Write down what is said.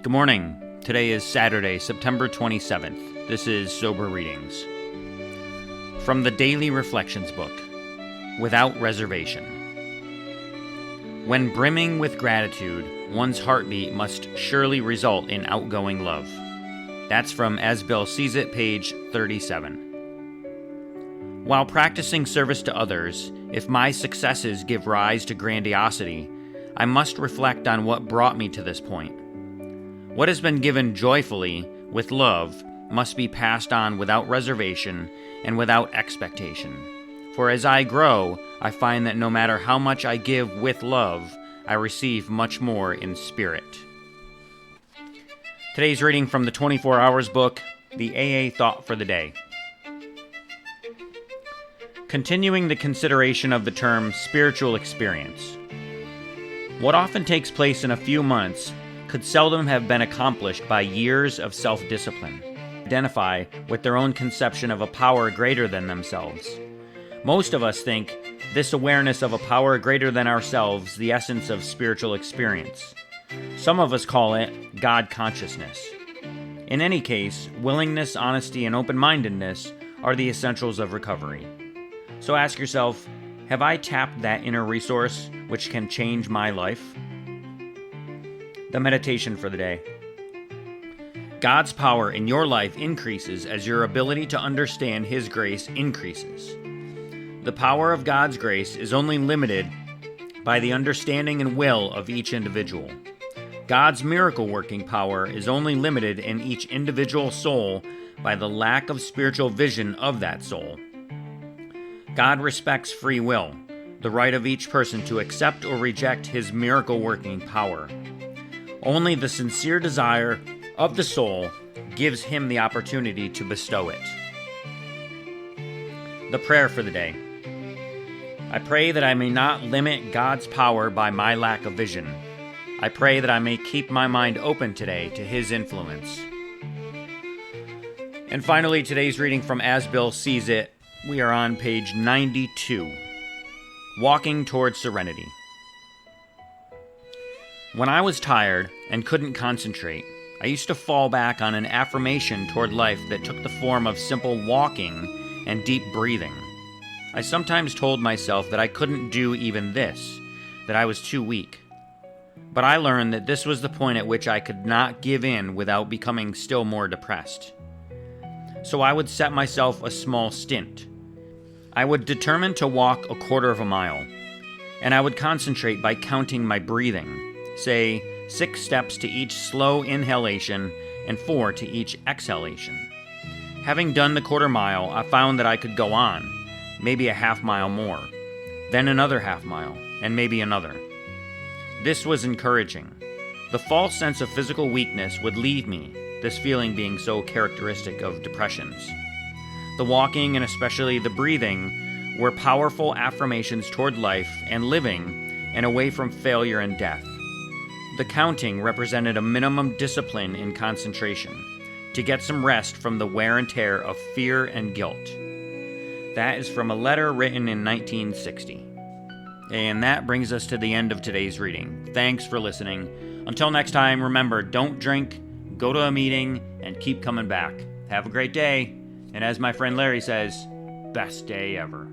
Good morning. Today is Saturday, September 27th. This is Sober Readings. From the Daily Reflections book, Without Reservation. When brimming with gratitude, one's heartbeat must surely result in outgoing love. That's from As Bill Sees It, page 37. While practicing service to others, if my successes give rise to grandiosity, I must reflect on what brought me to this point. What has been given joyfully, with love, must be passed on without reservation and without expectation. For as I grow, I find that no matter how much I give with love, I receive much more in spirit. Today's reading from the 24 Hours book, the AA Thought for the Day. Continuing the consideration of the term spiritual experience. What often takes place in a few months could seldom have been accomplished by years of self-discipline. Identify with their own conception of a power greater than themselves. Most of us think this awareness of a power greater than ourselves the essence of spiritual experience. Some of us call it God consciousness. In any case, willingness, honesty, and open-mindedness are the essentials of recovery. So ask yourself, have I tapped that inner resource which can change my life? The meditation for the day. God's power in your life increases as your ability to understand His grace increases. The power of God's grace is only limited by the understanding and will of each individual. God's miracle-working power is only limited in each individual soul by the lack of spiritual vision of that soul. God respects free will, the right of each person to accept or reject His miracle-working power. Only the sincere desire of the soul gives Him the opportunity to bestow it. The prayer for the day. I pray that I may not limit God's power by my lack of vision. I pray that I may keep my mind open today to His influence. And finally, today's reading from As Bill Sees It. We are on page 92. Walking Toward Serenity. When I was tired and couldn't concentrate, I used to fall back on an affirmation toward life that took the form of simple walking and deep breathing. I sometimes told myself that I couldn't do even this, that I was too weak. But I learned that this was the point at which I could not give in without becoming still more depressed. So I would set myself a small stint. I would determine to walk a quarter of a mile, and I would concentrate by counting my breathing, say 6 steps to each slow inhalation and 4 to each exhalation. Having done the quarter mile, I found that I could go on, maybe a half mile more, then another half mile, and maybe another. This was encouraging. The false sense of physical weakness would leave me, this feeling being so characteristic of depressions. The walking, and especially the breathing, were powerful affirmations toward life and living and away from failure and death. The counting represented a minimum discipline in concentration, to get some rest from the wear and tear of fear and guilt. That is from a letter written in 1960. And that brings us to the end of today's reading. Thanks for listening. Until next time, remember, don't drink, go to a meeting, and keep coming back. Have a great day. And as my friend Larry says, best day ever.